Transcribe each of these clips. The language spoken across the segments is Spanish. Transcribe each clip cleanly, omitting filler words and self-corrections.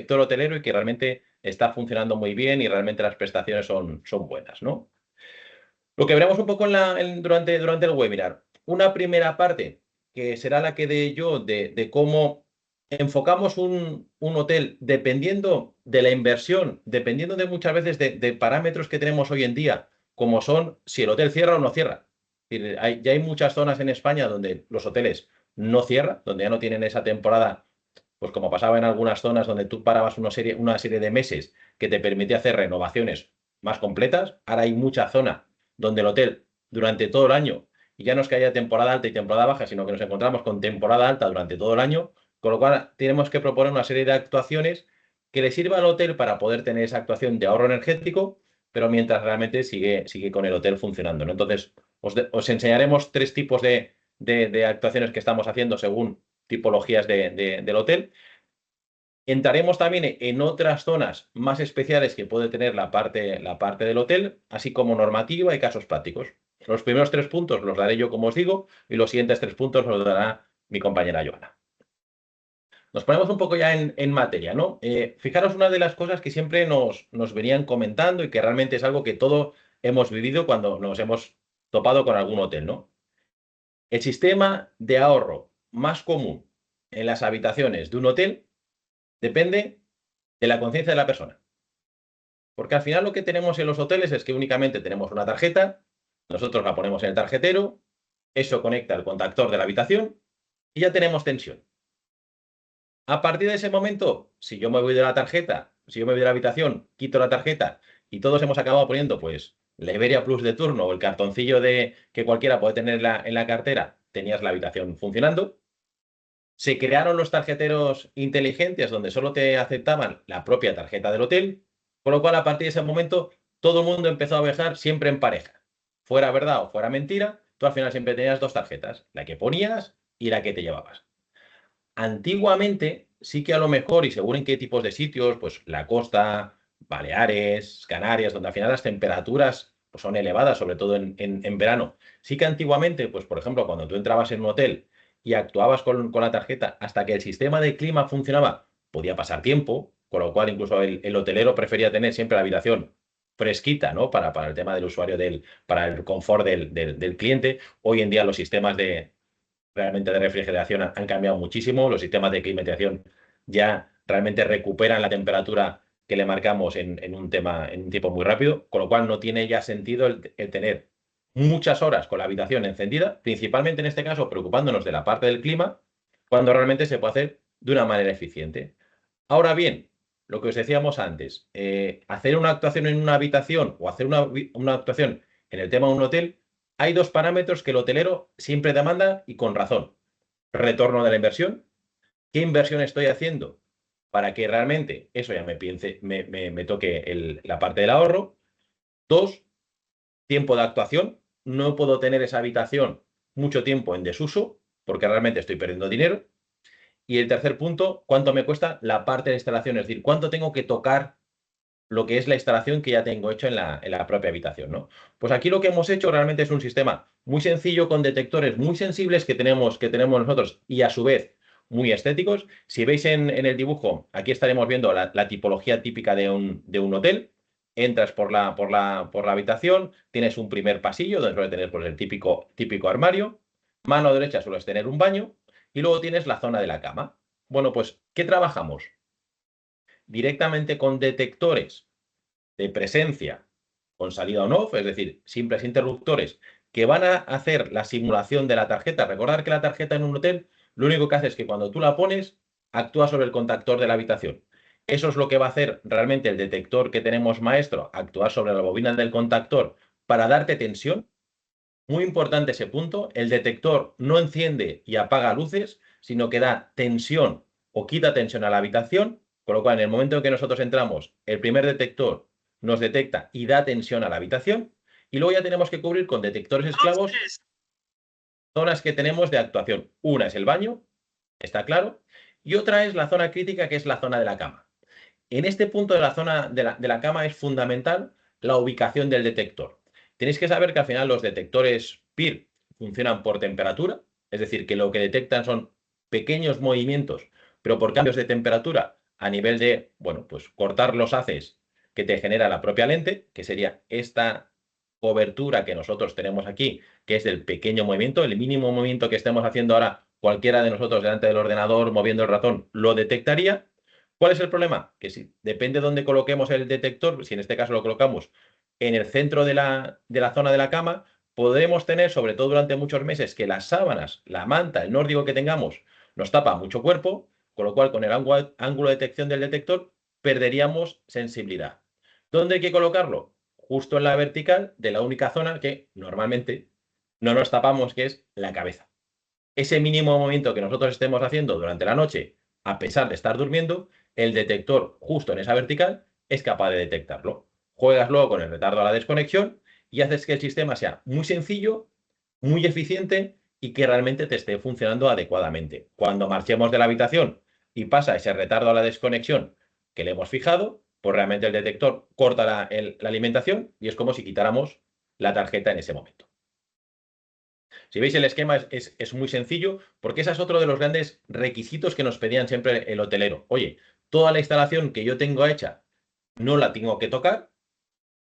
sector hotelero y que realmente está funcionando muy bien y realmente las prestaciones son buenas, ¿no? Lo que veremos un poco durante el webinar. Una primera parte, que será la que dé yo, de cómo enfocamos un hotel dependiendo de la inversión, dependiendo de muchas veces de parámetros que tenemos hoy en día, como son si el hotel cierra o no cierra. Es decir, ya hay muchas zonas en España donde los hoteles no cierran, donde ya no tienen esa temporada, pues como pasaba en algunas zonas donde tú parabas una serie de meses que te permitía hacer renovaciones más completas. Ahora hay mucha zona donde el hotel durante todo el año, y ya no es que haya temporada alta y temporada baja, sino que nos encontramos con temporada alta durante todo el año, con lo cual tenemos que proponer una serie de actuaciones que le sirva al hotel para poder tener esa actuación de ahorro energético, pero mientras realmente sigue con el hotel funcionando, ¿no? Entonces, os enseñaremos 3 tipos de actuaciones que estamos haciendo según tipologías del hotel. Entraremos también en otras zonas más especiales que puede tener la parte del hotel, así como normativa y casos prácticos. Los primeros 3 puntos los daré yo, como os digo, y los siguientes 3 puntos los dará mi compañera Joana. Nos ponemos un poco ya en materia, ¿no? Fijaros, una de las cosas que siempre nos venían comentando y que realmente es algo que todos hemos vivido cuando nos hemos topado con algún hotel, ¿no? El sistema de ahorro más común en las habitaciones de un hotel depende de la conciencia de la persona. Porque al final lo que tenemos en los hoteles es que únicamente tenemos una tarjeta, nosotros la ponemos en el tarjetero, eso conecta al contactor de la habitación y ya tenemos tensión. A partir de ese momento, si yo me voy de la tarjeta, si yo me voy de la habitación, quito la tarjeta y todos hemos acabado poniendo pues la Iberia Plus de turno o el cartoncillo que cualquiera puede tener en la cartera, tenías la habitación funcionando. Se crearon los tarjeteros inteligentes donde solo te aceptaban la propia tarjeta del hotel, con lo cual a partir de ese momento todo el mundo empezó a viajar siempre en pareja. Fuera verdad o fuera mentira, tú al final siempre tenías 2 tarjetas, la que ponías y la que te llevabas. Antiguamente sí que a lo mejor, y según en qué tipos de sitios, pues la costa, Baleares, Canarias, donde al final las temperaturas pues, son elevadas, sobre todo en verano. Sí que antiguamente, pues por ejemplo, cuando tú entrabas en un hotel y actuabas con la tarjeta hasta que el sistema de clima funcionaba, podía pasar tiempo, con lo cual incluso el hotelero prefería tener siempre la habitación fresquita, ¿no? Para el tema del usuario, para el confort del cliente. Hoy en día los sistemas realmente de refrigeración han cambiado muchísimo. Los sistemas de climatización ya realmente recuperan la temperatura que le marcamos en un tiempo muy rápido, con lo cual no tiene ya sentido el tener muchas horas con la habitación encendida, principalmente en este caso preocupándonos de la parte del clima, cuando realmente se puede hacer de una manera eficiente. Ahora bien, lo que os decíamos antes, hacer una actuación en una habitación o hacer una actuación en el tema de un hotel, hay 2 parámetros que el hotelero siempre demanda y con razón. Retorno de la inversión. ¿Qué inversión estoy haciendo para que realmente eso ya me toque la parte del ahorro? 2, tiempo de actuación. No puedo tener esa habitación mucho tiempo en desuso porque realmente estoy perdiendo dinero. Y el tercer punto, ¿cuánto me cuesta la parte de instalación? Es decir, ¿cuánto tengo que tocar lo que es la instalación que ya tengo hecho en la propia habitación, ¿no? Pues aquí lo que hemos hecho realmente es un sistema muy sencillo con detectores muy sensibles que tenemos nosotros y a su vez muy estéticos. Si veis en el dibujo, aquí estaremos viendo la tipología típica de un hotel. Entras por la habitación, tienes un primer pasillo donde suele tener pues, el típico armario. Mano derecha sueles tener un baño y luego tienes la zona de la cama. Bueno, pues, ¿qué trabajamos? Directamente con detectores de presencia con salida on-off, es decir, simples interruptores que van a hacer la simulación de la tarjeta. Recordar que la tarjeta en un hotel lo único que hace es que cuando tú la pones, actúa sobre el contactor de la habitación. Eso es lo que va a hacer realmente el detector que tenemos maestro, actuar sobre la bobina del contactor para darte tensión. Muy importante ese punto, el detector no enciende y apaga luces, sino que da tensión o quita tensión a la habitación, con lo cual en el momento en que nosotros entramos, el primer detector nos detecta y da tensión a la habitación, y luego ya tenemos que cubrir con detectores esclavos zonas que tenemos de actuación. Una es el baño, está claro, y otra es la zona crítica, que es la zona de la cama. En este punto de la zona de la cama es fundamental la ubicación del detector. Tenéis que saber que al final los detectores PIR funcionan por temperatura, es decir, que lo que detectan son pequeños movimientos, pero por cambios de temperatura a nivel de, bueno, pues cortar los haces que te genera la propia lente, que sería esta cobertura que nosotros tenemos aquí, que es el pequeño movimiento, el mínimo movimiento que estemos haciendo ahora, cualquiera de nosotros delante del ordenador moviendo el ratón lo detectaría. ¿Cuál es el problema? Que si depende de dónde coloquemos el detector, si en este caso lo colocamos en el centro de la zona de la cama, podremos tener, sobre todo durante muchos meses, que las sábanas, la manta, el nórdico que tengamos, nos tapa mucho cuerpo, con lo cual con el ángulo de detección del detector perderíamos sensibilidad. ¿Dónde hay que colocarlo? Justo en la vertical de la única zona que normalmente no nos tapamos, que es la cabeza. Ese mínimo movimiento que nosotros estemos haciendo durante la noche, a pesar de estar durmiendo, el detector justo en esa vertical es capaz de detectarlo. Juegas luego con el retardo a la desconexión y haces que el sistema sea muy sencillo, muy eficiente y que realmente te esté funcionando adecuadamente. Cuando marchemos de la habitación y pasa ese retardo a la desconexión que le hemos fijado, pues realmente el detector corta la alimentación y es como si quitáramos la tarjeta en ese momento. Si veis el esquema es muy sencillo porque ese es otro de los grandes requisitos que nos pedían siempre el hotelero. Oye, toda la instalación que yo tengo hecha no la tengo que tocar.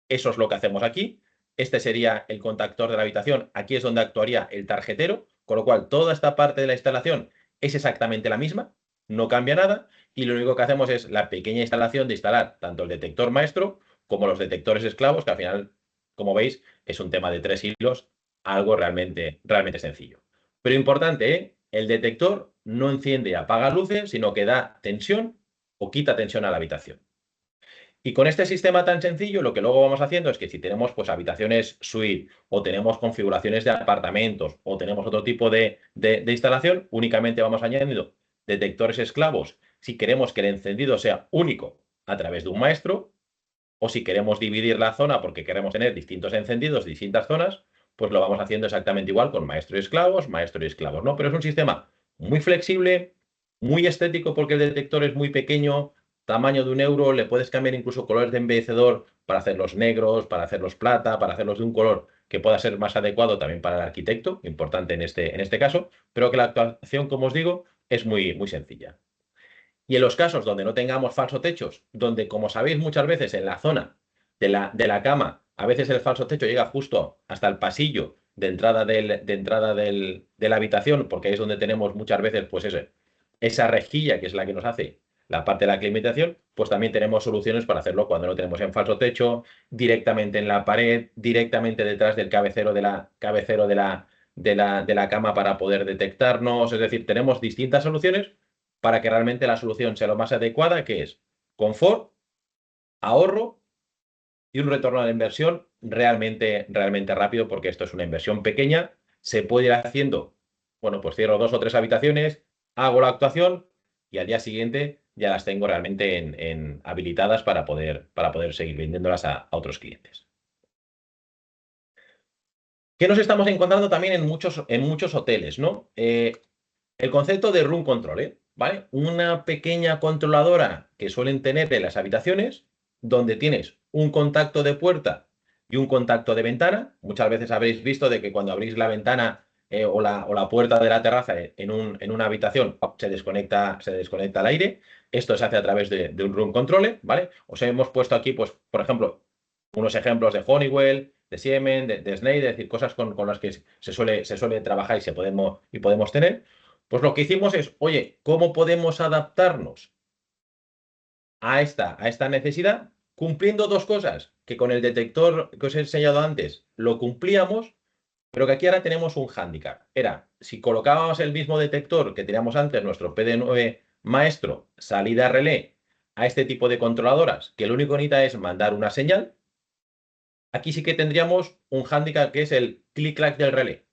Eso es lo que hacemos aquí. Este sería el contactor de la habitación. Aquí es donde actuaría el tarjetero, con lo cual toda esta parte de la instalación es exactamente la misma, no cambia nada y lo único que hacemos es la pequeña instalación de instalar tanto el detector maestro como los detectores esclavos, que al final, como veis, es un tema de 3 hilos, algo realmente sencillo. Pero importante, ¿eh? El detector no enciende y apaga luces, sino que da tensión o quita tensión a la habitación. Y con este sistema tan sencillo, lo que luego vamos haciendo es que si tenemos pues habitaciones suite o tenemos configuraciones de apartamentos o tenemos otro tipo de instalación, únicamente vamos añadiendo detectores esclavos si queremos que el encendido sea único a través de un maestro o si queremos dividir la zona porque queremos tener distintos encendidos, distintas zonas, pues lo vamos haciendo exactamente igual con maestro y esclavos, ¿no? Pero es un sistema muy flexible, muy estético porque el detector es muy pequeño, tamaño de 1 euro, le puedes cambiar incluso colores de embellecedor para hacerlos negros, para hacerlos plata, para hacerlos de un color que pueda ser más adecuado también para el arquitecto, importante en este caso, pero que la actuación, como os digo, es muy sencilla. Y en los casos donde no tengamos falso techos, donde, como sabéis, muchas veces en la zona de la cama, a veces el falso techo llega justo hasta el pasillo de la habitación, porque ahí es donde tenemos muchas veces, pues esa rejilla que es la que nos hace la parte de la climatización, pues también tenemos soluciones para hacerlo cuando no tenemos en falso techo, directamente en la pared, directamente detrás del cabecero de la cama para poder detectarnos. Es decir, tenemos distintas soluciones para que realmente la solución sea lo más adecuada, que es confort, ahorro y un retorno a la inversión realmente rápido, porque esto es una inversión pequeña, se puede ir haciendo, bueno, pues cierro 2 o 3 habitaciones, hago la actuación y al día siguiente ya las tengo realmente habilitadas para poder seguir vendiéndolas a otros clientes. ¿Qué nos estamos encontrando también en muchos hoteles, ¿no? El concepto de room control, ¿vale? Una pequeña controladora que suelen tener en las habitaciones, donde tienes un contacto de puerta y un contacto de ventana. Muchas veces habréis visto de que cuando abrís la ventana o la puerta de la terraza en una habitación se desconecta el aire. Esto se hace a través de un room controller, ¿vale? Os hemos puesto aquí, pues, por ejemplo, unos ejemplos de Honeywell, de Siemens, de Schneider, es decir, cosas con las que se suele trabajar y podemos tener. Pues lo que hicimos es, oye, ¿cómo podemos adaptarnos a esta necesidad? Cumpliendo 2 cosas, que con el detector que os he enseñado antes lo cumplíamos, pero que aquí ahora tenemos un hándicap. Era, si colocábamos el mismo detector que teníamos antes, nuestro PD9 maestro, salida relé, a este tipo de controladoras, que lo único que necesita es mandar una señal, aquí sí que tendríamos un hándicap que es el clic-clac del relé.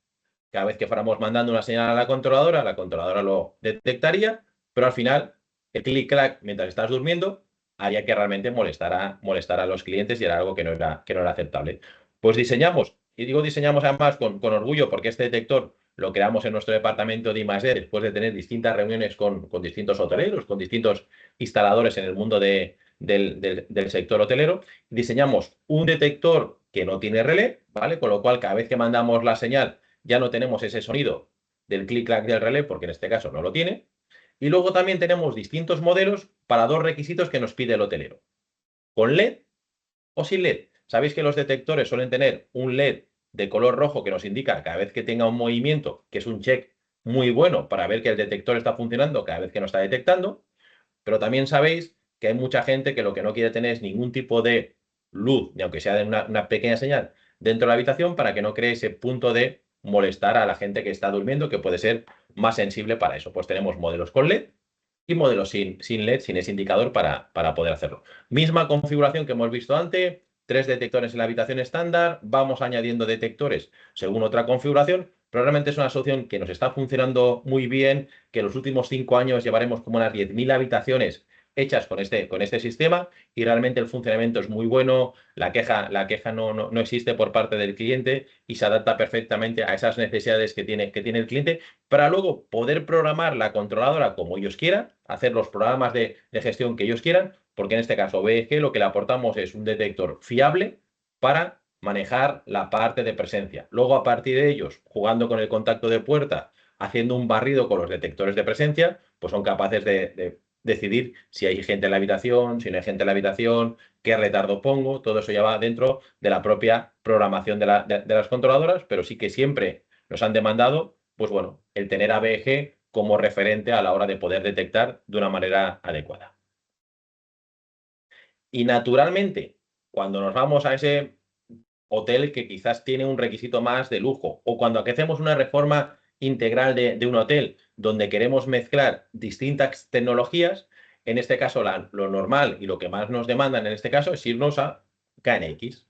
Cada vez que fuéramos mandando una señal a la controladora lo detectaría, pero al final el clic-clac mientras estás durmiendo haría que realmente molestara a los clientes y era algo que no era aceptable. Pues diseñamos, y digo diseñamos además con orgullo porque este detector lo creamos en nuestro departamento de I+D después de tener distintas reuniones con distintos hoteleros, con distintos instaladores en el mundo del sector hotelero. Diseñamos un detector que no tiene relé, ¿vale? Con lo cual cada vez que mandamos la señal ya no tenemos ese sonido del clic-clac del relé, porque en este caso no lo tiene. Y luego también tenemos distintos modelos para dos requisitos que nos pide el hotelero. Con LED o sin LED. Sabéis que los detectores suelen tener un LED de color rojo que nos indica cada vez que tenga un movimiento, que es un check muy bueno para ver que el detector está funcionando cada vez que nos está detectando. Pero también sabéis que hay mucha gente que lo que no quiere tener es ningún tipo de luz, ni aunque sea de una pequeña señal, dentro de la habitación para que no cree ese punto de molestar a la gente que está durmiendo, que puede ser más sensible para eso. Pues tenemos modelos con LED y modelos sin LED, sin ese indicador para poder hacerlo. Misma configuración que hemos visto antes, 3 detectores en la habitación estándar, vamos añadiendo detectores según otra configuración, pero realmente es una solución que nos está funcionando muy bien, que en los últimos 5 años llevaremos como unas 10.000 habitaciones hechas con este sistema y realmente el funcionamiento es muy bueno, la queja no existe por parte del cliente y se adapta perfectamente a esas necesidades que tiene el cliente para luego poder programar la controladora como ellos quieran, hacer los programas de gestión que ellos quieran, porque en este caso BEG lo que le aportamos es un detector fiable para manejar la parte de presencia. Luego, a partir de ellos, jugando con el contacto de puerta, haciendo un barrido con los detectores de presencia, pues son capaces de decidir si hay gente en la habitación, si no hay gente en la habitación, qué retardo pongo, todo eso ya va dentro de la propia programación de las controladoras, pero sí que siempre nos han demandado, pues bueno, el tener a BEG como referente a la hora de poder detectar de una manera adecuada. Y naturalmente, cuando nos vamos a ese hotel que quizás tiene un requisito más de lujo, o cuando hacemos una reforma integral de un hotel donde queremos mezclar distintas tecnologías, en este caso lo normal y lo que más nos demandan en este caso es irnos a KNX.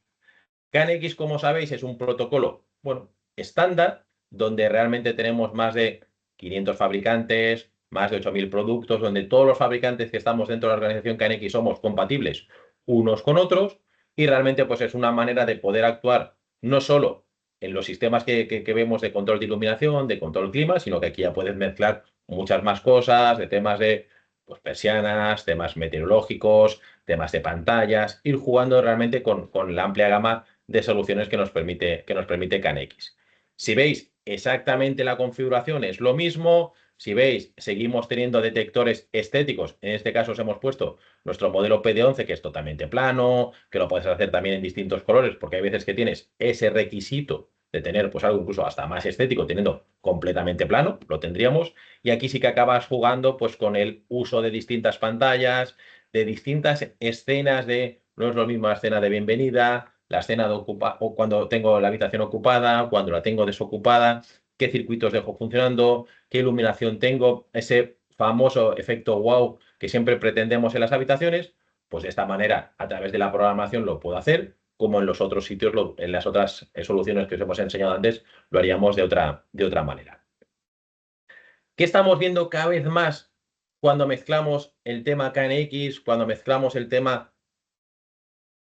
KNX, como sabéis, es un protocolo, bueno, estándar, donde realmente tenemos más de 500 fabricantes, más de 8.000 productos, donde todos los fabricantes que estamos dentro de la organización KNX somos compatibles unos con otros y realmente pues es una manera de poder actuar no solo en los sistemas que vemos de control de iluminación, de control clima, sino que aquí ya puedes mezclar muchas más cosas, de temas de pues, persianas, temas meteorológicos, temas de pantallas, ir jugando realmente con la amplia gama de soluciones que nos permite KNX. Si veis exactamente la configuración es lo mismo, si veis seguimos teniendo detectores estéticos, en este caso os hemos puesto nuestro modelo PD11 que es totalmente plano, que lo puedes hacer también en distintos colores porque hay veces que tienes ese requisito de tener pues algo incluso hasta más estético teniendo completamente plano, lo tendríamos, y aquí sí que acabas jugando pues con el uso de distintas pantallas, de distintas escenas de, no es lo mismo la escena de bienvenida, la escena de o cuando tengo la habitación ocupada, cuando la tengo desocupada, qué circuitos dejo funcionando, qué iluminación tengo, ese famoso efecto wow que siempre pretendemos en las habitaciones, pues de esta manera, a través de la programación lo puedo hacer, como en los otros sitios, en las otras soluciones que os hemos enseñado antes, lo haríamos de otra manera. ¿Qué estamos viendo cada vez más cuando mezclamos el tema KNX, cuando mezclamos el tema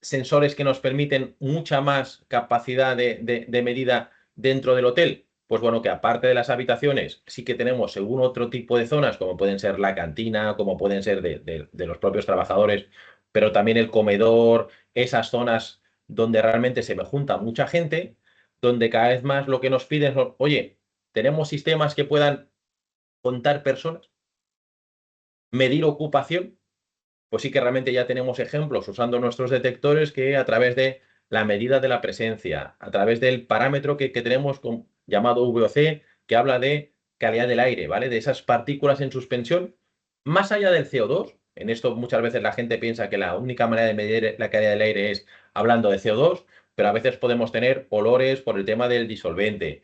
sensores que nos permiten mucha más capacidad de medida dentro del hotel? Pues bueno, que aparte de las habitaciones, sí que tenemos según otro tipo de zonas, como pueden ser la cantina, como pueden ser de los propios trabajadores, pero también el comedor, esas zonas donde realmente se me junta mucha gente, donde cada vez más lo que nos piden es, oye, tenemos sistemas que puedan contar personas, medir ocupación, pues sí que realmente ya tenemos ejemplos usando nuestros detectores que a través de la medida de la presencia, a través del parámetro que tenemos llamado VOC, que habla de calidad del aire, ¿vale? De esas partículas en suspensión, más allá del CO2. En esto muchas veces la gente piensa que la única manera de medir la calidad del aire es hablando de CO2, pero a veces podemos tener olores por el tema del disolvente,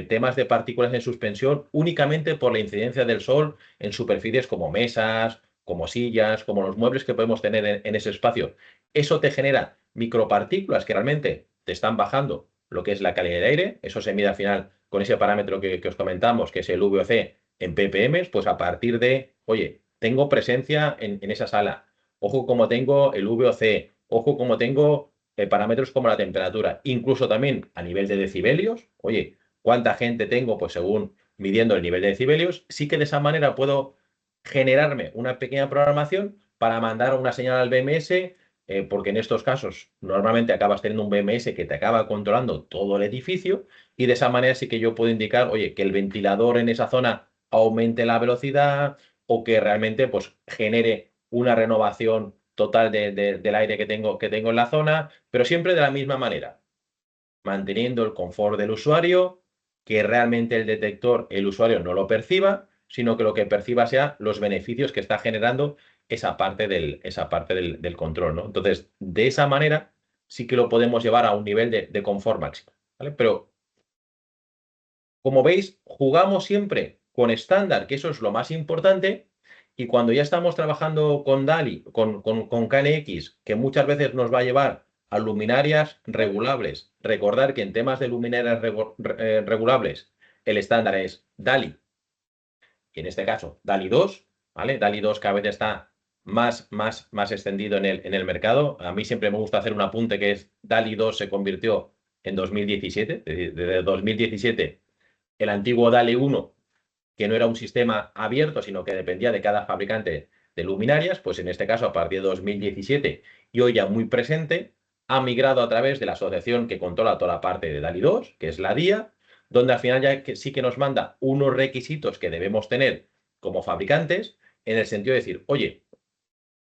temas de partículas en suspensión únicamente por la incidencia del sol en superficies como mesas, como sillas, como los muebles que podemos tener en ese espacio. Eso te genera micropartículas que realmente te están bajando lo que es la calidad de aire. Eso se mide al final con ese parámetro que os comentamos, que es el VOC en ppm, pues a partir de, oye, tengo presencia en esa sala. Ojo como tengo el VOC, ojo como tengo parámetros como la temperatura, incluso también a nivel de decibelios. Oye, ¿cuánta gente tengo? Pues según midiendo el nivel de decibelios, sí que de esa manera puedo generarme una pequeña programación para mandar una señal al BMS, porque en estos casos normalmente acabas teniendo un BMS que te acaba controlando todo el edificio y de esa manera sí que yo puedo indicar, oye, que el ventilador en esa zona aumente la velocidad, o que realmente pues, genere una renovación total del aire que tengo en la zona, pero siempre de la misma manera, manteniendo el confort del usuario, que realmente el detector, el usuario no lo perciba, sino que lo que perciba sea los beneficios que está generando esa parte del control, ¿no? Entonces, de esa manera sí que lo podemos llevar a un nivel de confort máximo, ¿vale? Pero, como veis, jugamos siempre con estándar, que eso es lo más importante, y cuando ya estamos trabajando con DALI, con KNX, que muchas veces nos va a llevar a luminarias regulables. Recordar que en temas de luminarias regulables, el estándar es DALI, y en este caso DALI 2, ¿vale? DALI 2 cada vez está más extendido en el mercado. A mí siempre me gusta hacer un apunte que es DALI 2 se convirtió en 2017, es decir, desde 2017 el antiguo DALI 1, que no era un sistema abierto, sino que dependía de cada fabricante de luminarias, pues en este caso a partir de 2017 y hoy ya muy presente, ha migrado a través de la asociación que controla toda la parte de DALI 2, que es la DIA, donde al final ya sí que nos manda unos requisitos que debemos tener como fabricantes, en el sentido de decir, oye,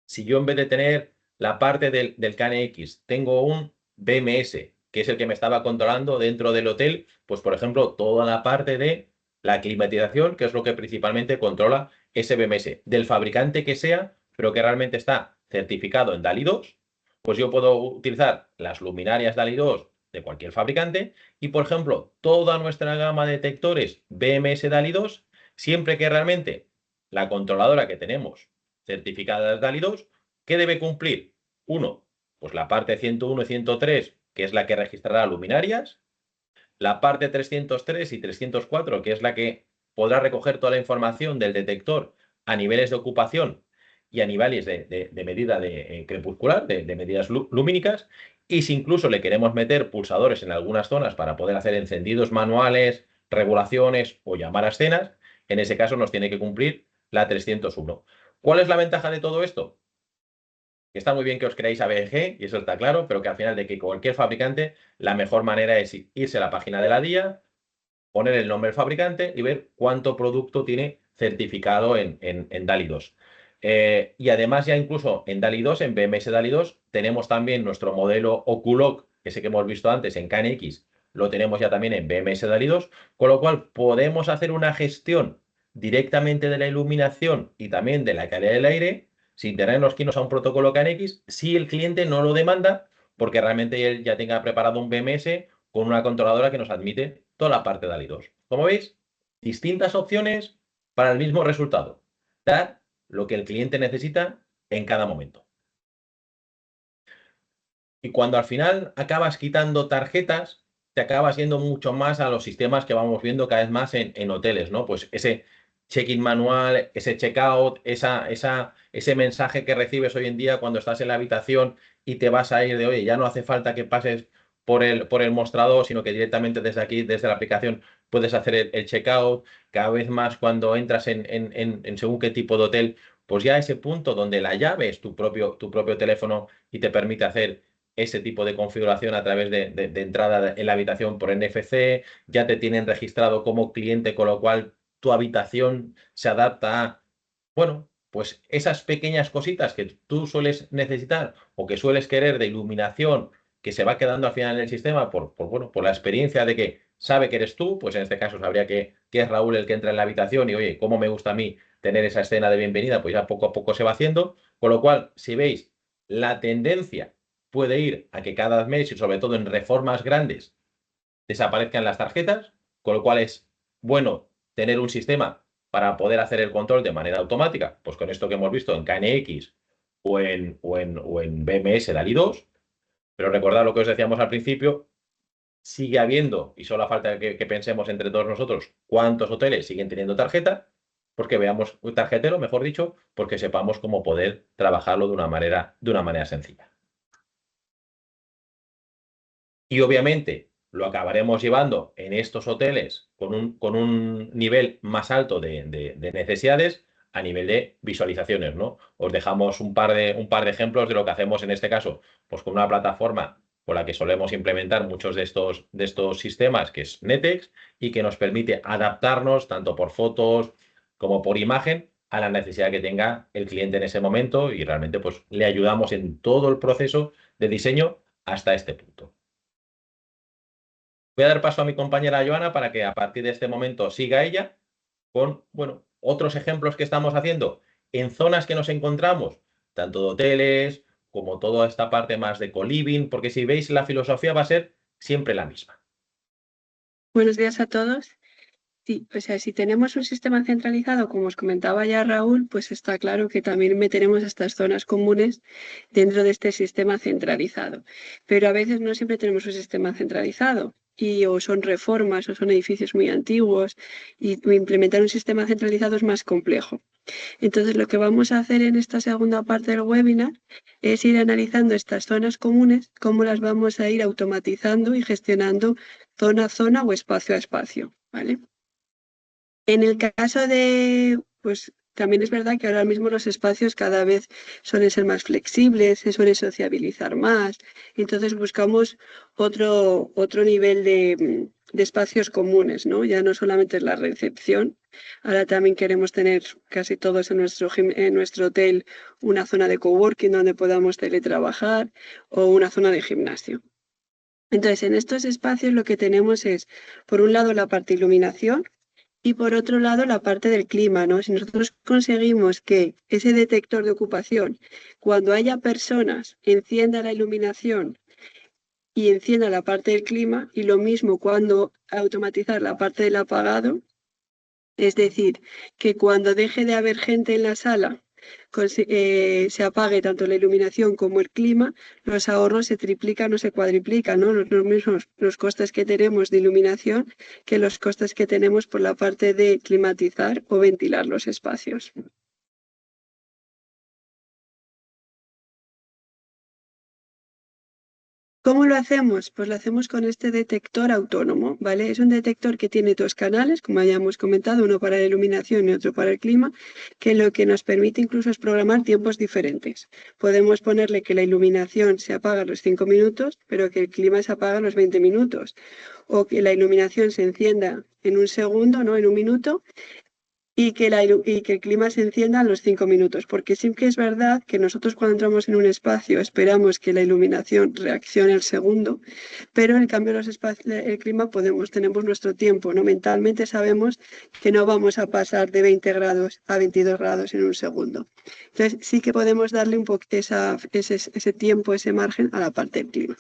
si yo en vez de tener la parte del KNX tengo un BMS, que es el que me estaba controlando dentro del hotel, pues por ejemplo, toda la parte de la climatización, que es lo que principalmente controla ese BMS, del fabricante que sea, pero que realmente está certificado en DALI 2, pues yo puedo utilizar las luminarias DALI 2 de cualquier fabricante y, por ejemplo, toda nuestra gama de detectores BMS DALI 2, siempre que realmente la controladora que tenemos certificada de DALI 2, ¿qué debe cumplir? Uno, pues la parte 101 y 103, que es la que registrará luminarias, la parte 303 y 304, que es la que podrá recoger toda la información del detector a niveles de ocupación y a niveles de medida crepuscular, de medidas lumínicas, y si incluso le queremos meter pulsadores en algunas zonas para poder hacer encendidos manuales, regulaciones o llamar a escenas, en ese caso nos tiene que cumplir la 301. ¿Cuál es la ventaja de todo esto? Que está muy bien que os creáis ABG, y eso está claro, pero que al final de que cualquier fabricante, la mejor manera es irse a la página de la DIA, poner el nombre del fabricante y ver cuánto producto tiene certificado en DALI 2. Y además ya incluso en DALI 2, en BMS DALI 2, tenemos también nuestro modelo Oculog, ese que hemos visto antes en KNX, lo tenemos ya también en BMS DALI 2, con lo cual podemos hacer una gestión directamente de la iluminación y también de la calidad del aire sin tenernos que irnos a un protocolo KNX si el cliente no lo demanda porque realmente él ya tenga preparado un BMS con una controladora que nos admite toda la parte de DALI 2. Como veis, distintas opciones para el mismo resultado. Dar lo que el cliente necesita en cada momento. Y cuando al final acabas quitando tarjetas, te acabas yendo mucho más a los sistemas que vamos viendo cada vez más en hoteles, ¿no? Pues ese check-in manual, ese check-out, ese mensaje que recibes hoy en día cuando estás en la habitación y te vas a ir de, oye, ya no hace falta que pases por el mostrador, sino que directamente desde aquí, desde la aplicación, puedes hacer el check-out. Cada vez más cuando entras en según qué tipo de hotel, pues ya ese punto donde la llave es tu propio teléfono y te permite hacer ese tipo de configuración a través de entrada en la habitación por NFC, ya te tienen registrado como cliente, con lo cual tu habitación se adapta a, bueno, pues esas pequeñas cositas que tú sueles necesitar o que sueles querer de iluminación que se va quedando al final en el sistema bueno, por la experiencia de que sabe que eres tú, pues en este caso sabría que es Raúl el que entra en la habitación y oye, cómo me gusta a mí tener esa escena de bienvenida, pues ya poco a poco se va haciendo, con lo cual, si veis la tendencia puede ir a que cada mes y sobre todo en reformas grandes desaparezcan las tarjetas, con lo cual es bueno tener un sistema para poder hacer el control de manera automática, pues con esto que hemos visto en KNX o en BMS DALI 2, pero recordad lo que os decíamos al principio, sigue habiendo, y solo falta que pensemos entre todos nosotros, cuántos hoteles siguen teniendo tarjeta, porque veamos tarjetero, mejor dicho, porque sepamos cómo poder trabajarlo de una manera sencilla. Y obviamente lo acabaremos llevando en estos hoteles con un nivel más alto de necesidades a nivel de visualizaciones, ¿no? Os dejamos un par de ejemplos de lo que hacemos en este caso, pues con una plataforma con la que solemos implementar muchos de estos sistemas, que es Netex, y que nos permite adaptarnos tanto por fotos como por imagen a la necesidad que tenga el cliente en ese momento y realmente pues le ayudamos en todo el proceso de diseño hasta este punto. Voy a dar paso a mi compañera Joana para que a partir de este momento siga ella con, bueno, otros ejemplos que estamos haciendo en zonas que nos encontramos, tanto de hoteles como toda esta parte más de co-living, porque si veis la filosofía va a ser siempre la misma. Buenos días a todos. Sí, o sea, si tenemos un sistema centralizado, como os comentaba ya Raúl, pues está claro que también meteremos estas zonas comunes dentro de este sistema centralizado. Pero a veces no siempre tenemos un sistema centralizado y o son reformas o son edificios muy antiguos y implementar un sistema centralizado es más complejo. Entonces, lo que vamos a hacer en esta segunda parte del webinar es ir analizando estas zonas comunes, cómo las vamos a ir automatizando y gestionando zona a zona o espacio a espacio, ¿vale? En el caso de, pues también es verdad que ahora mismo los espacios cada vez suelen ser más flexibles, se suele sociabilizar más, entonces buscamos otro nivel de espacios comunes, ¿no? Ya no solamente es la recepción, ahora también queremos tener casi todos en nuestro hotel una zona de coworking donde podamos teletrabajar o una zona de gimnasio. Entonces, en estos espacios lo que tenemos es, por un lado, la parte iluminación, y por otro lado, la parte del clima, ¿no? Si nosotros conseguimos que ese detector de ocupación, cuando haya personas, encienda la iluminación y encienda la parte del clima, y lo mismo cuando automatizar la parte del apagado, es decir, que cuando deje de haber gente en la sala, se apague tanto la iluminación como el clima, los ahorros se triplican o se cuadriplican, ¿no? Los mismos los costes que tenemos de iluminación que los costes que tenemos por la parte de climatizar o ventilar los espacios. ¿Cómo lo hacemos? Pues lo hacemos con este detector autónomo, ¿vale? Es un detector que tiene dos canales, como habíamos comentado, uno para la iluminación y otro para el clima, que lo que nos permite incluso es programar tiempos diferentes. Podemos ponerle que la iluminación se apaga a los 5 minutos, pero que el clima se apaga a los 20 minutos, o que la iluminación se encienda en un segundo, ¿no? En un minuto, y que el clima se encienda a los 5 minutos, porque sí que es verdad que nosotros cuando entramos en un espacio esperamos que la iluminación reaccione al segundo, pero en cambio el clima tenemos nuestro tiempo, ¿no? Mentalmente sabemos que no vamos a pasar de 20 grados a 22 grados en un segundo. Entonces sí que podemos darle un poco ese tiempo, ese margen a la parte del clima.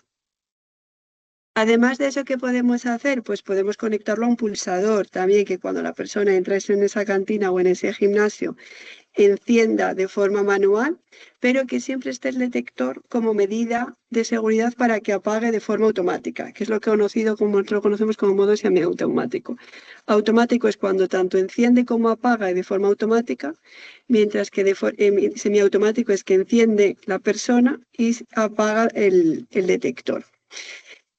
Además de eso, ¿qué podemos hacer? Pues podemos conectarlo a un pulsador también, que cuando la persona entra en esa cantina o en ese gimnasio, encienda de forma manual, pero que siempre esté el detector como medida de seguridad para que apague de forma automática, que es lo conocemos como modo semiautomático. Automático es cuando tanto enciende como apaga de forma automática, mientras que semiautomático es que enciende la persona y apaga el detector.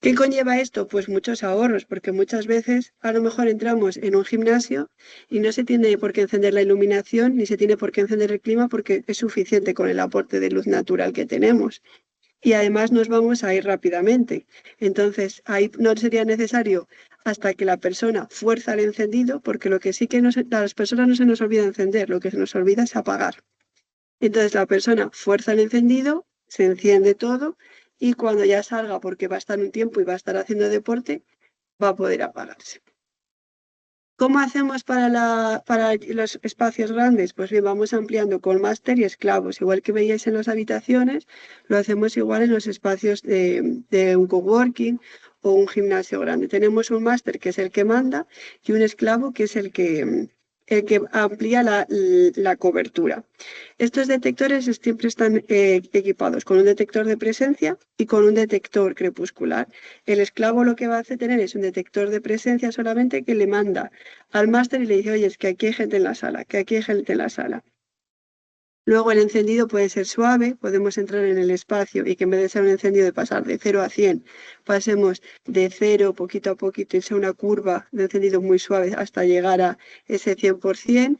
¿Qué conlleva esto? Pues muchos ahorros, porque muchas veces a lo mejor entramos en un gimnasio y no se tiene por qué encender la iluminación ni se tiene por qué encender el clima porque es suficiente con el aporte de luz natural que tenemos. Y además nos vamos a ir rápidamente. Entonces ahí no sería necesario hasta que la persona fuerza el encendido, porque lo que sí que a las personas no se nos olvida encender, lo que se nos olvida es apagar. Entonces la persona fuerza el encendido, se enciende todo y cuando ya salga, porque va a estar un tiempo y va a estar haciendo deporte, va a poder apagarse. ¿Cómo hacemos para los espacios grandes? Pues bien, vamos ampliando con máster y esclavos. Igual que veíais en las habitaciones, lo hacemos igual en los espacios de un coworking o un gimnasio grande. Tenemos un máster que es el que manda y un esclavo que es el que amplía la cobertura. Estos detectores siempre están equipados con un detector de presencia y con un detector crepuscular. El esclavo lo que va a hacer tener es un detector de presencia solamente que le manda al máster y le dice, oye, es que aquí hay gente en la sala, que aquí hay gente en la sala. Luego el encendido puede ser suave, podemos entrar en el espacio y que en vez de ser un encendido de pasar de 0 a 100, pasemos de 0 poquito a poquito, irse una curva de encendido muy suave hasta llegar a ese 100%.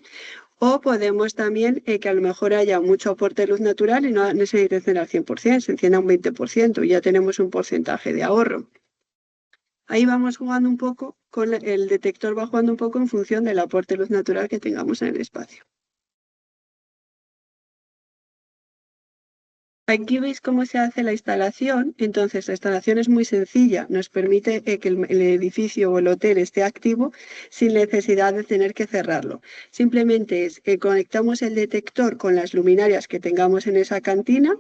O podemos también que a lo mejor haya mucho aporte de luz natural y no se encienda al 100%, se encienda un 20% y ya tenemos un porcentaje de ahorro. Ahí vamos jugando un poco, el detector va jugando un poco en función del aporte de luz natural que tengamos en el espacio. Aquí veis cómo se hace la instalación. Entonces, la instalación es muy sencilla. Nos permite que el edificio o el hotel esté activo sin necesidad de tener que cerrarlo. Simplemente es conectamos el detector con las luminarias que tengamos en esa cantina.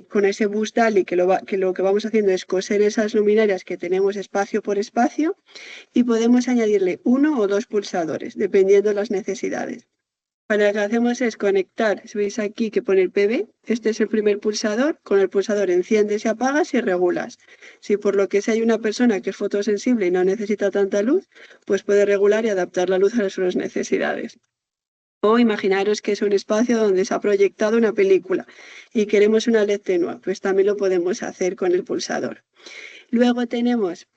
Con ese bus DALI que lo que vamos haciendo es coser esas luminarias que tenemos espacio por espacio y podemos añadirle 1 o 2 pulsadores, dependiendo de las necesidades. Para lo que hacemos es conectar, si veis aquí que pone el PB, este es el primer pulsador, con el pulsador enciendes y apagas y regulas. Si por lo que sea hay una persona que es fotosensible y no necesita tanta luz, pues puede regular y adaptar la luz a sus necesidades. O imaginaros que es un espacio donde se ha proyectado una película y queremos una LED tenue, pues también lo podemos hacer con el pulsador. Luego tenemos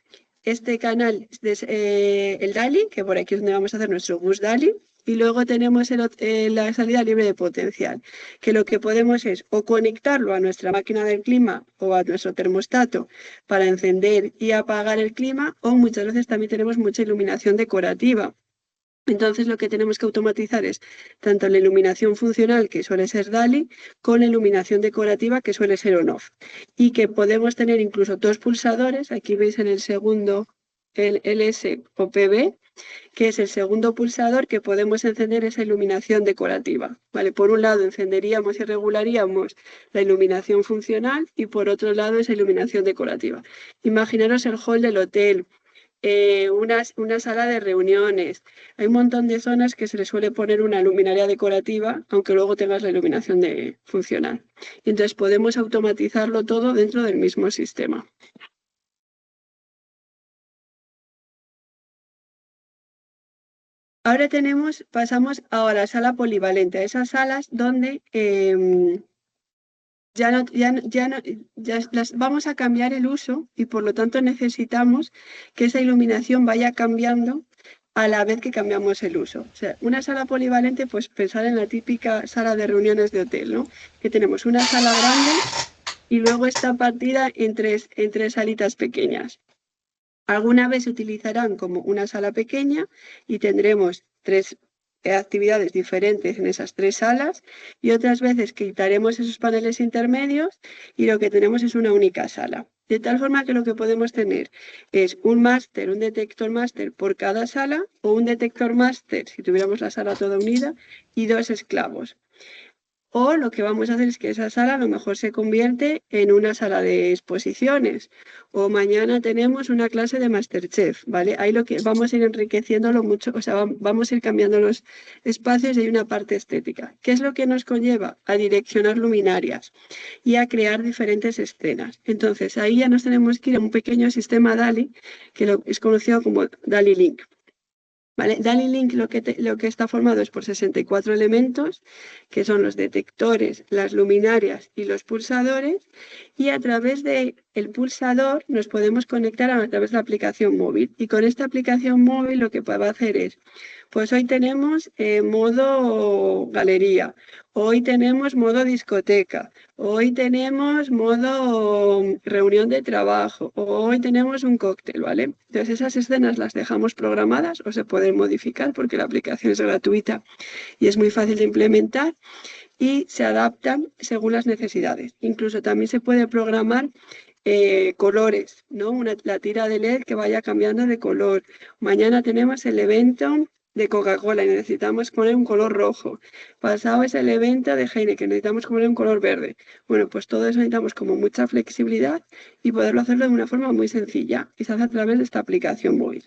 este canal, el DALI, que por aquí es donde vamos a hacer nuestro bus DALI, y luego tenemos la salida libre de potencial, que lo que podemos es o conectarlo a nuestra máquina del clima o a nuestro termostato para encender y apagar el clima, o muchas veces también tenemos mucha iluminación decorativa. Entonces lo que tenemos que automatizar es tanto la iluminación funcional, que suele ser DALI, con la iluminación decorativa, que suele ser on-off. Y que podemos tener incluso 2 pulsadores, aquí veis en el segundo el LS o PB, que es el segundo pulsador que podemos encender esa iluminación decorativa. ¿Vale? Por un lado encenderíamos y regularíamos la iluminación funcional y por otro lado esa iluminación decorativa. Imaginaros el hall del hotel, una sala de reuniones. Hay un montón de zonas que se le suele poner una luminaria decorativa, aunque luego tengas la iluminación funcional. Y entonces podemos automatizarlo todo dentro del mismo sistema. Ahora pasamos a la sala polivalente, a esas salas donde ya las vamos a cambiar el uso y por lo tanto necesitamos que esa iluminación vaya cambiando a la vez que cambiamos el uso. O sea, una sala polivalente, pues pensar en la típica sala de reuniones de hotel, ¿no? Que tenemos una sala grande y luego está partida en tres salitas pequeñas. Alguna vez se utilizarán como una sala pequeña y tendremos 3 actividades diferentes en esas 3 salas y otras veces quitaremos esos paneles intermedios y lo que tenemos es una única sala. De tal forma que lo que podemos tener es un máster, un detector máster por cada sala o un detector máster si tuviéramos la sala toda unida y 2 esclavos. O lo que vamos a hacer es que esa sala a lo mejor se convierte en una sala de exposiciones. O mañana tenemos una clase de Masterchef, ¿vale? Ahí lo que vamos a ir enriqueciéndolo mucho, o sea, vamos a ir cambiando los espacios y hay una parte estética. ¿Qué es lo que nos conlleva? A direccionar luminarias y a crear diferentes escenas. Entonces, ahí ya nos tenemos que ir a un pequeño sistema DALI, que es conocido como DALI Link. ¿Vale? DALI Link lo que está formado es por 64 elementos, que son los detectores, las luminarias y los pulsadores, y a través del pulsador nos podemos conectar a través de la aplicación móvil. Y con esta aplicación móvil lo que va a hacer es, pues hoy tenemos modo galería, hoy tenemos modo discoteca, hoy tenemos modo reunión de trabajo, hoy tenemos un cóctel, ¿vale? Entonces esas escenas las dejamos programadas o se pueden modificar porque la aplicación es gratuita y es muy fácil de implementar y se adaptan según las necesidades. Incluso también se puede programar colores, ¿no? La tira de LED que vaya cambiando de color. Mañana tenemos el evento de Coca-Cola y necesitamos poner un color rojo. Pasado es el evento de Heineken, necesitamos poner un color verde. Bueno, pues todo eso necesitamos como mucha flexibilidad y poderlo hacerlo de una forma muy sencilla y se hace a través de esta aplicación móvil.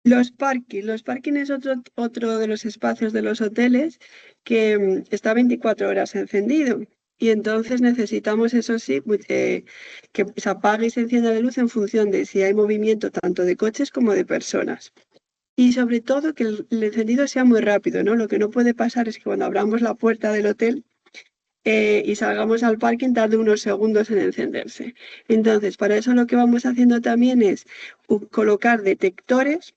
Los parking es otro de los espacios de los hoteles que está 24 horas encendido y entonces necesitamos, eso sí, que se apague y se encienda la luz en función de si hay movimiento tanto de coches como de personas. Y sobre todo que el encendido sea muy rápido, ¿no? Lo que no puede pasar es que cuando abramos la puerta del hotel y salgamos al parking tarde unos segundos en encenderse. Entonces, para eso lo que vamos haciendo también es colocar detectores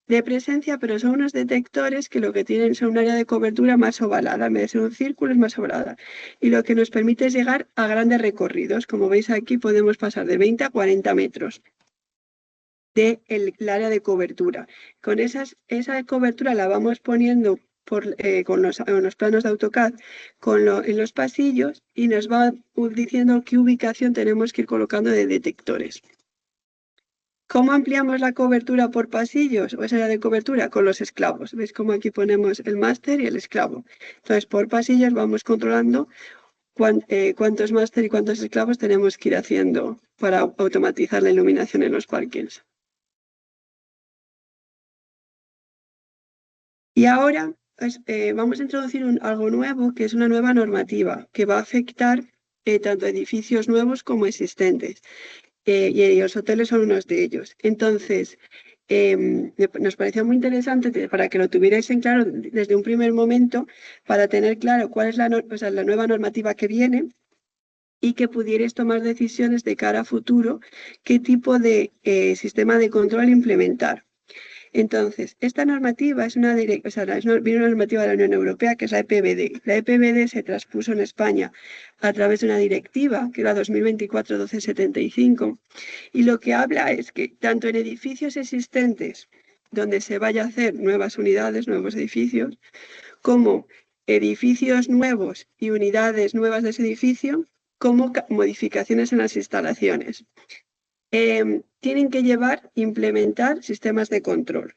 de presencia, pero son unos detectores que lo que tienen son un área de cobertura más ovalada, en vez de ser un círculo es más ovalada. Y lo que nos permite es llegar a grandes recorridos. Como veis aquí podemos pasar de 20 a 40 metros del área de cobertura. Con esa cobertura la vamos poniendo con los planos de AutoCAD en los pasillos y nos va diciendo qué ubicación tenemos que ir colocando de detectores. ¿Cómo ampliamos la cobertura por pasillos o esa área de cobertura? Con los esclavos. ¿Veis cómo aquí ponemos el máster y el esclavo? Entonces, por pasillos vamos controlando cuántos máster y cuántos esclavos tenemos que ir haciendo para automatizar la iluminación en los parkings. Y ahora vamos a introducir algo nuevo, que es una nueva normativa, que va a afectar tanto edificios nuevos como existentes. Y los hoteles son unos de ellos. Entonces, nos pareció muy interesante para que lo tuvierais en claro desde un primer momento, para tener claro cuál es la nueva normativa que viene y que pudierais tomar decisiones de cara a futuro, qué tipo de sistema de control implementar. Entonces, esta normativa es viene una normativa de la Unión Europea, que es la EPBD. La EPBD se transpuso en España a través de una directiva, que era 2024-1275, y lo que habla es que tanto en edificios existentes, donde se vaya a hacer nuevas unidades, nuevos edificios, como edificios nuevos y unidades nuevas de ese edificio, como modificaciones en las instalaciones. Tienen que implementar sistemas de control.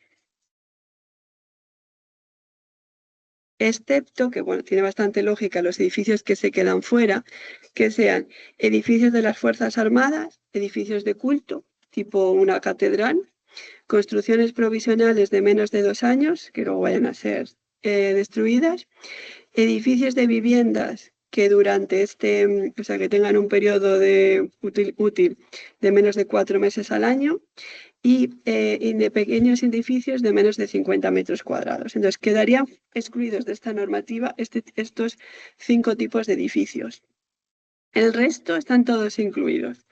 Excepto que, bueno, tiene bastante lógica los edificios que se quedan fuera, que sean edificios de las Fuerzas Armadas, edificios de culto, tipo una catedral, construcciones provisionales de menos de 2 años, que luego vayan a ser destruidas, edificios de viviendas que durante que tengan un periodo útil de menos de 4 meses al año y de pequeños edificios de menos de 50 metros cuadrados. Entonces, quedarían excluidos de esta normativa estos 5 tipos de edificios. El resto están todos incluidos.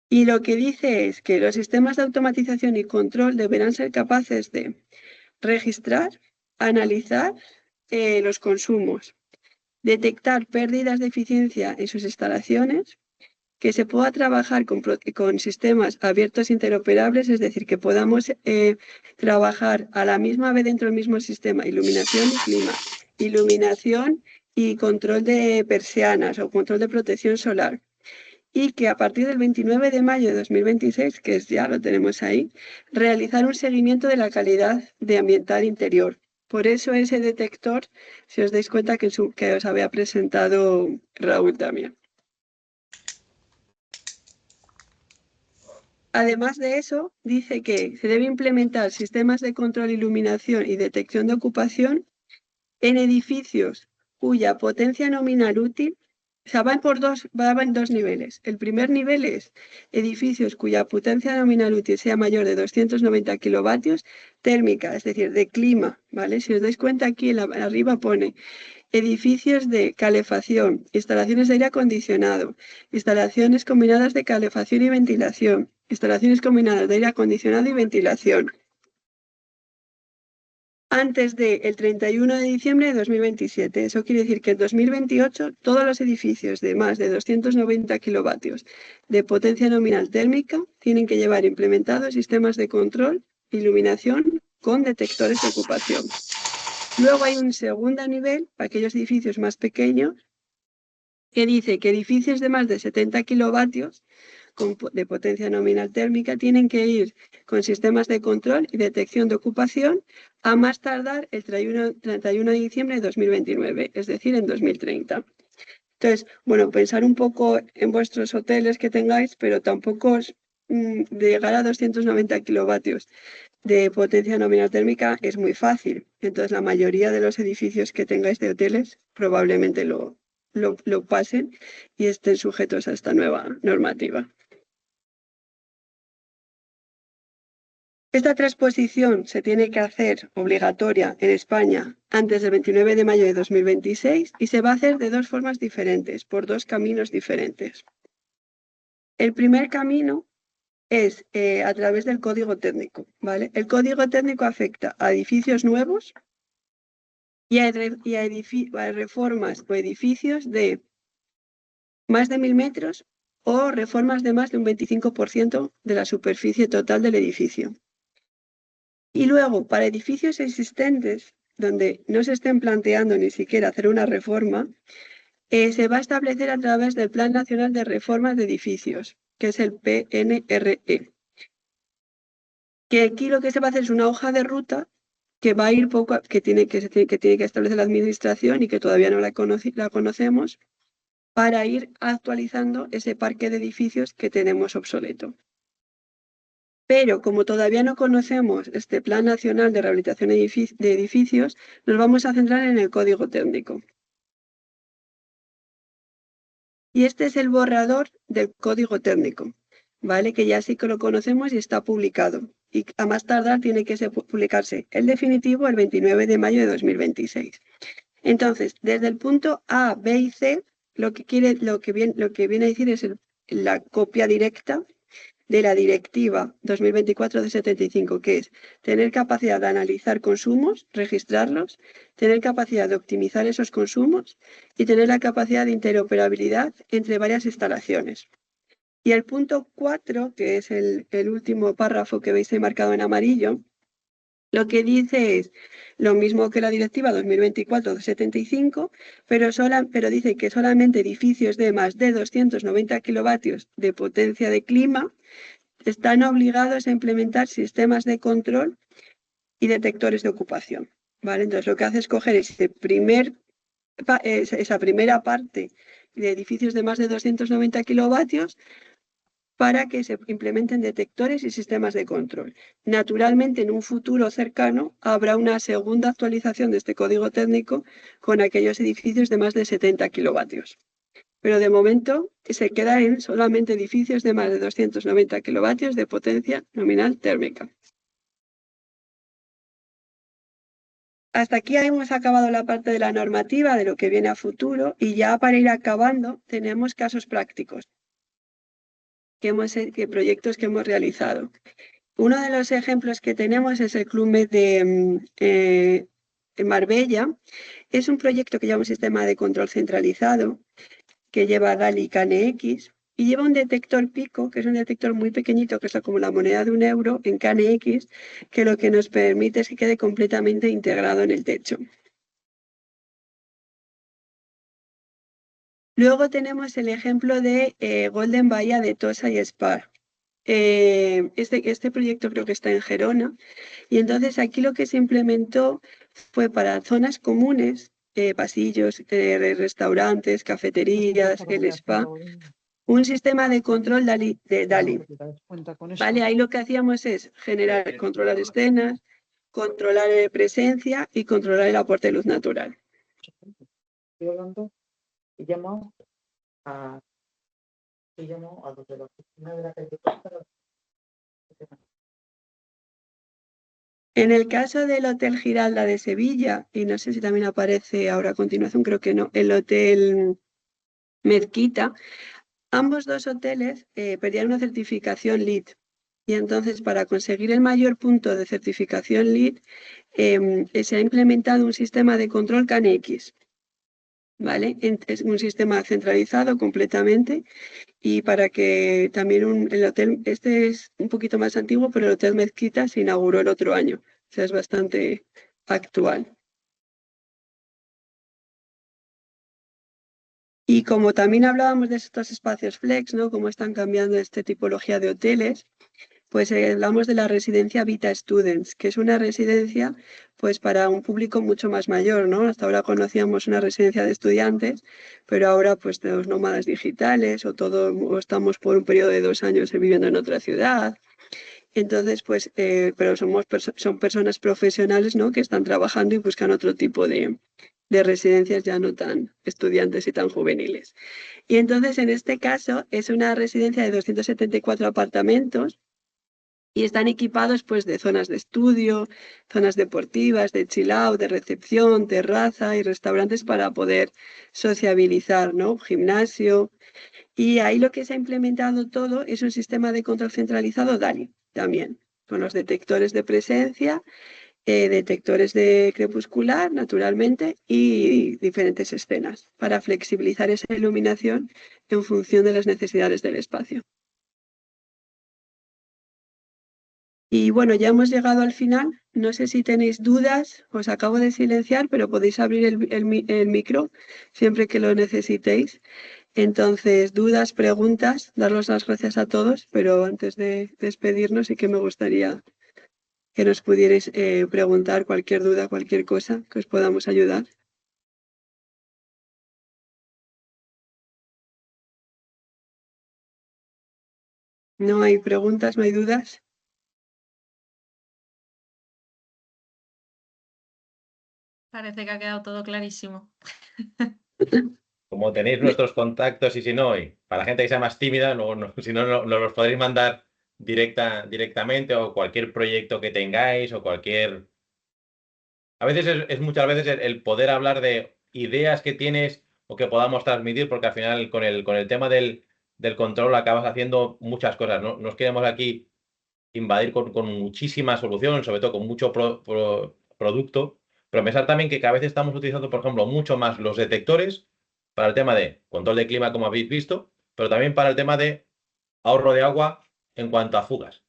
Y lo que dice es que los sistemas de automatización y control deberán ser capaces de registrar, analizar los consumos, detectar pérdidas de eficiencia en sus instalaciones, que se pueda trabajar con sistemas abiertos interoperables, es decir, que podamos trabajar a la misma vez dentro del mismo sistema, iluminación y clima, iluminación y control de persianas o control de protección solar. Y que a partir del 29 de mayo de 2026, que ya lo tenemos ahí, realizar un seguimiento de la calidad de ambiental interior. Por eso ese detector, si os dais cuenta que os había presentado Raúl también. Además de eso, dice que se debe implementar sistemas de control, iluminación y detección de ocupación en edificios cuya potencia nominal útil, o sea, va en 2 niveles. El primer nivel es edificios cuya potencia nominal útil sea mayor de 290 kilovatios, térmica, es decir, de clima, ¿vale? Si os dais cuenta aquí arriba pone edificios de calefacción, instalaciones de aire acondicionado, instalaciones combinadas de calefacción y ventilación, instalaciones combinadas de aire acondicionado y ventilación, antes del 31 de diciembre de 2027. Eso quiere decir que en 2028 todos los edificios de más de 290 kilovatios de potencia nominal térmica tienen que llevar implementados sistemas de control, iluminación con detectores de ocupación. Luego hay un segundo nivel para aquellos edificios más pequeños que dice que edificios de más de 70 kilovatios de potencia nominal térmica tienen que ir con sistemas de control y detección de ocupación a más tardar el 31 de diciembre de 2029, es decir, en 2030. Entonces, bueno, pensar un poco en vuestros hoteles que tengáis, pero tampoco de llegar a 290 kilovatios de potencia nominal térmica es muy fácil. Entonces, la mayoría de los edificios que tengáis de hoteles probablemente lo pasen y estén sujetos a esta nueva normativa. Esta transposición se tiene que hacer obligatoria en España antes del 29 de mayo de 2026 y se va a hacer de 2 formas diferentes, por 2 caminos diferentes. El primer camino es a través del código técnico, ¿vale? El código técnico afecta a edificios nuevos y a reformas o edificios de más de 1000 metros o reformas de más de un 25% de la superficie total del edificio. Y luego, para edificios existentes, donde no se estén planteando ni siquiera hacer una reforma, se va a establecer a través del Plan Nacional de Reformas de Edificios, que es el PNRE. Que aquí lo que se va a hacer es una hoja de ruta que va a ir que tiene que establecer la administración y que todavía no la conocemos, para ir actualizando ese parque de edificios que tenemos obsoleto. Pero como todavía no conocemos este Plan Nacional de Rehabilitación de Edificios, nos vamos a centrar en el Código Técnico. Y este es el borrador del Código Técnico, ¿vale? Que ya sí que lo conocemos y está publicado. Y a más tardar tiene que publicarse el definitivo el 29 de mayo de 2026. Entonces, desde el punto A, B y C, lo que viene a decir es la copia directa de la Directiva 2024 de 75, que es tener capacidad de analizar consumos, registrarlos, tener capacidad de optimizar esos consumos y tener la capacidad de interoperabilidad entre varias instalaciones. Y el punto 4, que es el último párrafo que veis ahí marcado en amarillo, lo que dice es lo mismo que la Directiva 2024-75, pero dice que solamente edificios de más de 290 kilovatios de potencia de clima están obligados a implementar sistemas de control y detectores de ocupación, ¿vale? Entonces lo que hace es coger esa primera parte de edificios de más de 290 kilovatios para que se implementen detectores y sistemas de control. Naturalmente, en un futuro cercano, habrá una segunda actualización de este código técnico con aquellos edificios de más de 70 kilovatios. Pero de momento se queda en solamente edificios de más de 290 kilovatios de potencia nominal térmica. Hasta aquí hemos acabado la parte de la normativa, de lo que viene a futuro, y ya para ir acabando tenemos casos prácticos, proyectos que hemos realizado. Uno de los ejemplos que tenemos es el Club Med de Marbella. Es un proyecto que lleva un sistema de control centralizado que lleva DALI KNX y lleva un detector pico, que es un detector muy pequeñito, que es como la moneda de €1 en KNX, que lo que nos permite es que quede completamente integrado en el techo. Luego tenemos el ejemplo de Golden Bahía de Tossa y Spar. Este proyecto creo que está en Gerona, y entonces aquí lo que se implementó fue para zonas comunes, pasillos, restaurantes, cafeterías, el spa, un sistema de control de DALI. Vale, ahí lo que hacíamos es controlar escenas, controlar presencia y controlar el aporte de luz natural. Estoy hablando y llamo a los de la oficina de la calle Costa. En el caso del Hotel Giralda de Sevilla, y no sé si también aparece ahora a continuación, creo que no, el Hotel Mezquita, ambos dos hoteles pedían una certificación LEED. Y entonces, para conseguir el mayor punto de certificación LEED, se ha implementado un sistema de control KNX. ¿Vale? Es un sistema centralizado completamente, y para que también el hotel, este es un poquito más antiguo, pero el Hotel Mezquita se inauguró el otro año, o sea, es bastante actual. Y como también hablábamos de estos espacios flex, ¿no? Cómo están cambiando esta tipología de hoteles, pues hablamos de la residencia Vita Students, que es una residencia pues para un público mucho más mayor, ¿no? Hasta ahora conocíamos una residencia de estudiantes, pero ahora pues tenemos nómadas digitales o estamos por un periodo de 2 años viviendo en otra ciudad. Entonces, pues, pero son personas profesionales, ¿no? Que están trabajando y buscan otro tipo de residencias ya no tan estudiantes y tan juveniles. Y entonces, en este caso, es una residencia de 274 apartamentos, y están equipados pues de zonas de estudio, zonas deportivas, de chill out, de recepción, terraza y restaurantes para poder sociabilizar, ¿no? Gimnasio. Y ahí lo que se ha implementado todo es un sistema de control centralizado DALI también, con los detectores de presencia, detectores de crepuscular, naturalmente, y diferentes escenas para flexibilizar esa iluminación en función de las necesidades del espacio. Y bueno, ya hemos llegado al final. no sé si tenéis dudas, os acabo de silenciar, pero podéis abrir el micro siempre que lo necesitéis. Entonces, dudas, preguntas, daros las gracias a todos, pero antes de despedirnos sí que me gustaría que nos pudierais preguntar cualquier duda, cualquier cosa que os podamos ayudar. ¿No hay preguntas, no hay dudas? Parece que ha quedado todo clarísimo. Como tenéis nuestros contactos y si no, y para la gente que sea más tímida, si no, nos los podréis mandar directamente o cualquier proyecto que tengáis o cualquier... A veces es muchas veces el poder hablar de ideas que tienes o que podamos transmitir, porque al final con el tema del control acabas haciendo muchas cosas, ¿no? Nos queremos aquí invadir con muchísimas soluciones, sobre todo con mucho producto, pero pensar también que a veces estamos utilizando, por ejemplo, mucho más los detectores para el tema de control de clima, como habéis visto, pero también para el tema de ahorro de agua en cuanto a fugas.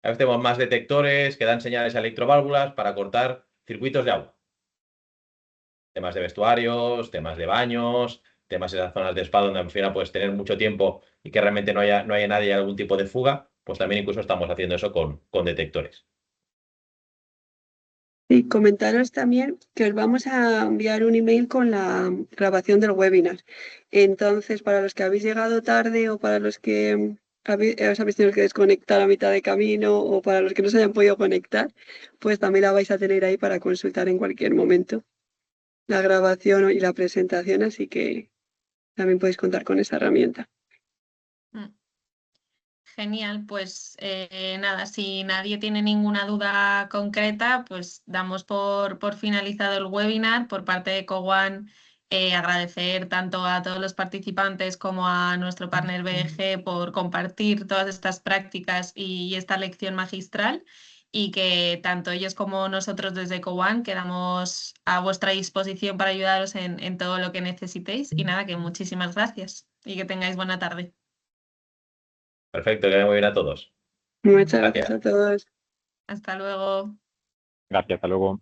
A veces tenemos más detectores que dan señales a electroválvulas para cortar circuitos de agua. Temas de vestuarios, temas de baños, temas de esas zonas de spa donde al final puedes tener mucho tiempo y que realmente no haya nadie algún tipo de fuga, pues también incluso estamos haciendo eso con detectores. Y comentaros también que os vamos a enviar un email con la grabación del webinar. Entonces, para los que habéis llegado tarde o para los que os habéis tenido que desconectar a mitad de camino o para los que no se hayan podido conectar, pues también la vais a tener ahí para consultar en cualquier momento. La grabación y la presentación, así que también podéis contar con esa herramienta. Genial, pues nada, si nadie tiene ninguna duda concreta, pues damos por finalizado el webinar. Por parte de Cowan, agradecer tanto a todos los participantes como a nuestro partner BEG por compartir todas estas prácticas y esta lección magistral, y que tanto ellos como nosotros desde Cowan quedamos a vuestra disposición para ayudaros en todo lo que necesitéis. Y nada, que muchísimas gracias y que tengáis buena tarde. Perfecto, que vaya muy bien a todos. Muchas gracias a todos. Hasta luego. Gracias, hasta luego.